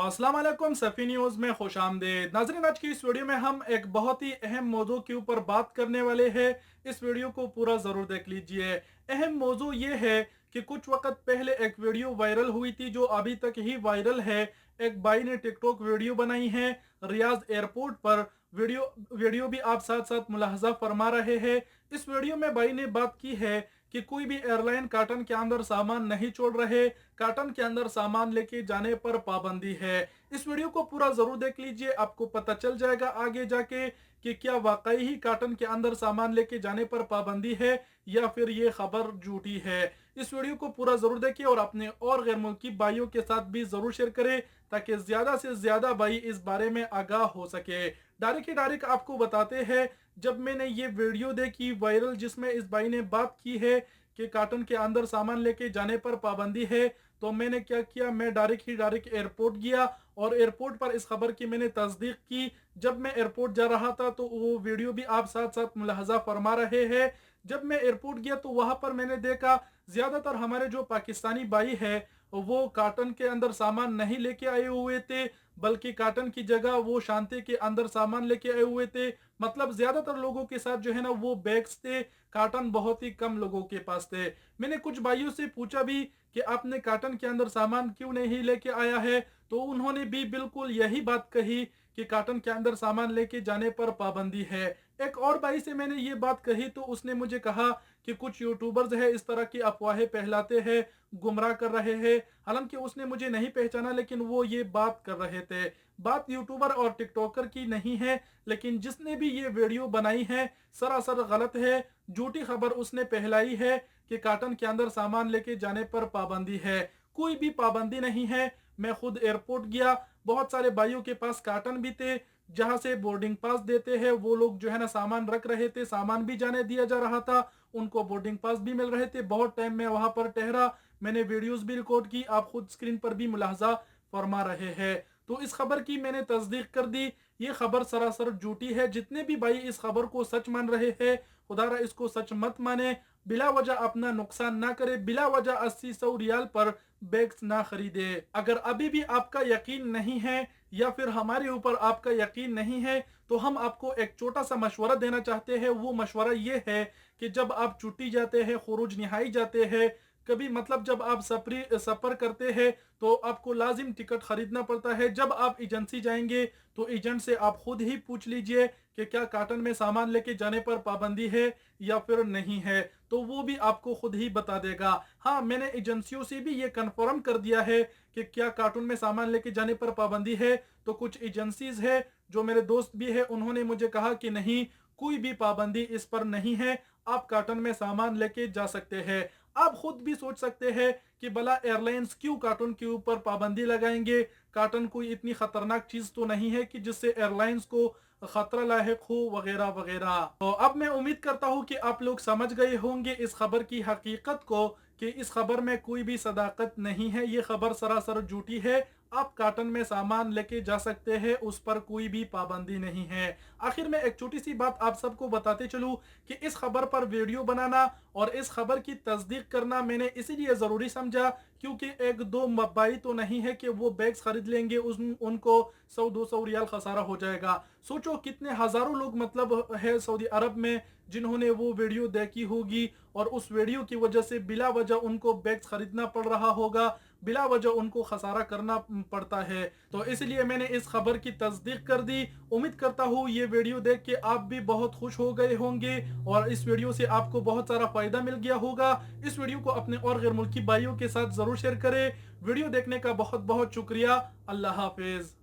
अस्सलाम वालेकुम, सफ़ी न्यूज़ में खुश आमदीद। नाज़रीन, आज की इस वीडियो में हम एक बहुत ही अहम मौजू के ऊपर बात करने वाले हैं। इस वीडियो को पूरा ज़रूर देख लीजिए। अहम मौजू ये है कि कुछ वक्त पहले एक वीडियो वायरल हुई थी जो अभी तक ही वायरल है। एक भाई ने टिकटॉक वीडियो बनाई है रियाज एयरपोर्ट पर। वीडियो वीडियो भी आप साथ साथ मुलाहजा फरमा रहे हैं। इस वीडियो में भाई ने बात की है कि कोई भी एयरलाइन कार्टन के अंदर सामान नहीं छोड़ रहे, कार्टन के अंदर सामान लेके जाने पर पाबंदी है। इस वीडियो को पूरा जरूर देख लीजिए, आपको पता चल जाएगा आगे जाके कि क्या वाकई ही कार्टन के अंदर सामान लेके जाने पर पाबंदी है या फिर ये खबर झूठी है। इस वीडियो को पूरा जरूर देखिए और अपने और गैर मुल्की भाइयों के साथ भी जरूर शेयर करें ताकि ज्यादा से ज्यादा भाई इस बारे में आगाह हो सके। डायरेक्ट आपको बताते हैं, जब मैंने ये वीडियो देखी वायरल जिसमें इस भाई ने बात की है कि कार्टन के अंदर सामान लेके जाने पर पाबंदी है, तो मैंने क्या किया, मैं डायरेक्ट एयरपोर्ट गया और एयरपोर्ट पर इस खबर की मैंने तस्दीक की। जब मैं एयरपोर्ट जा रहा था तो वो वीडियो भी आप साथ साथ मुलाहजा फरमा रहे हैं। जब मैं एयरपोर्ट गया तो वहां पर मैंने देखा ज्यादातर हमारे जो पाकिस्तानी भाई है वो कार्टन के अंदर सामान नहीं लेके आए हुए थे, बल्कि कार्टन की जगह वो शांति के अंदर सामान लेके आए हुए थे। मतलब ज्यादातर लोगों के साथ जो है ना वो बैग्स थे, कार्टन बहुत ही कम लोगों के पास थे। मैंने कुछ भाइयों से पूछा भी कि आपने कार्टन के अंदर सामान क्यों नहीं लेके आया है, तो उन्होंने भी बिल्कुल यही बात कही कि कार्टन के अंदर सामान लेके जाने पर पाबंदी है। एक और भाई से मैंने ये बात कही तो उसने मुझे कहा कि कुछ यूट्यूबर्स है इस तरह की अफवाहें फैलाते हैं, गुमराह कर रहे हैं। हालांकि उसने मुझे नहीं पहचाना लेकिन वो ये बात कर रहे थे। बात यूट्यूबर और टिकटॉकर की नहीं है, लेकिन जिसने भी ये वीडियो बनाई है सरासर गलत है। झूठी खबर उसने फैलाई है कि कार्टन के अंदर सामान लेके जाने पर पाबंदी है। कोई भी पाबंदी नहीं है। मैं खुद एयरपोर्ट गया, बहुत सारे भाइयों के पास कार्टन भी थे जहां से बोर्डिंग पास देते हैं, वो लोग जो है ना सामान रख रहे थे, सामान भी जाने दिया जा रहा था, उनको बोर्डिंग पास भी मिल रहे थे। बहुत टाइम में वहां पर ठहरा, मैंने वीडियोस भी रिकॉर्ड की, आप खुद स्क्रीन पर भी मुलाहजा फरमा रहे हैं। तो इस खबर की मैंने तस्दीक कर दी, ये खबर सरासर झूठी है। जितने भी भाई इस खबर को सच मान रहे हैं, खुदारा इसको सच मत माने, बिला वजह अपना नुकसान ना करे, बिला वजह 80-100 रियाल पर बैग्स ना खरीदे। अगर अभी भी आपका यकीन नहीं है या फिर हमारे ऊपर आपका यकीन नहीं है तो हम आपको एक छोटा सा मशवरा देना चाहते हैं। वो मशवरा ये है कि जब आप छुट्टी जाते हैं, खुरूज निहाई जाते हैं, कभी मतलब जब आप सफर करते हैं तो आपको लाजिम टिकट खरीदना पड़ता है। जब आप एजेंसी जाएंगे तो एजेंट से आप खुद ही पूछ लीजिए कि क्या कार्टन में सामान लेके जाने पर पाबंदी है या फिर नहीं है, तो वो भी आपको खुद ही बता देगा। हाँ, मैंने एजेंसियों से भी ये कंफर्म कर दिया है कि क्या कार्टून में सामान लेके जाने पर पाबंदी है। तो कुछ एजेंसीज है जो मेरे दोस्त भी है, उन्होंने मुझे कहा कि नहीं, कोई भी पाबंदी इस पर नहीं है, आप कार्टन में सामान लेके जा सकते हैं। आप खुद भी सोच सकते हैं कि भला एयरलाइंस क्यों कार्टून के ऊपर पाबंदी लगाएंगे। कार्टन कोई इतनी खतरनाक चीज तो नहीं है कि जिससे एयरलाइंस को खतरा लायक हो वगैरह वगैरह। तो अब मैं उम्मीद करता हूं कि आप लोग समझ गए होंगे इस खबर की हकीकत को, कि इस खबर में कोई भी सदाकत नहीं है, ये खबर सरासर झूठी है। आप कार्टन में सामान लेके जा सकते हैं, उस पर कोई भी पाबंदी नहीं है। आखिर में एक छोटी सी बात आप सबको बताते चलूं कि इस खबर पर वीडियो बनाना और इस खबर की तस्दीक करना मैंने इसीलिए ज़रूरी समझा क्योंकि एक दो भाई तो नहीं है कि वो बैग्स खरीद लेंगे, उनको 100-200 रियाल खसारा हो जाएगा। सोचो कितने हज़ारों लोग मतलब है सऊदी अरब में जिन्होंने वो वीडियो देखी होगी और उस वीडियो की वजह से बिला वजह उनको बैग्स खरीदना पड़ रहा होगा, बिला वजह उनको खसारा करना पड़ता है। तो इसलिए मैंने इस खबर की तस्दीक कर दी। उम्मीद करता हूँ ये वीडियो देख के आप भी बहुत खुश हो गए होंगे और इस वीडियो से आपको बहुत सारा फायदा मिल गया होगा। इस वीडियो को अपने और गैर मुल्की भाइयों के साथ जरूर शेयर करें। वीडियो देखने का बहुत बहुत शुक्रिया। अल्लाह हाफिज।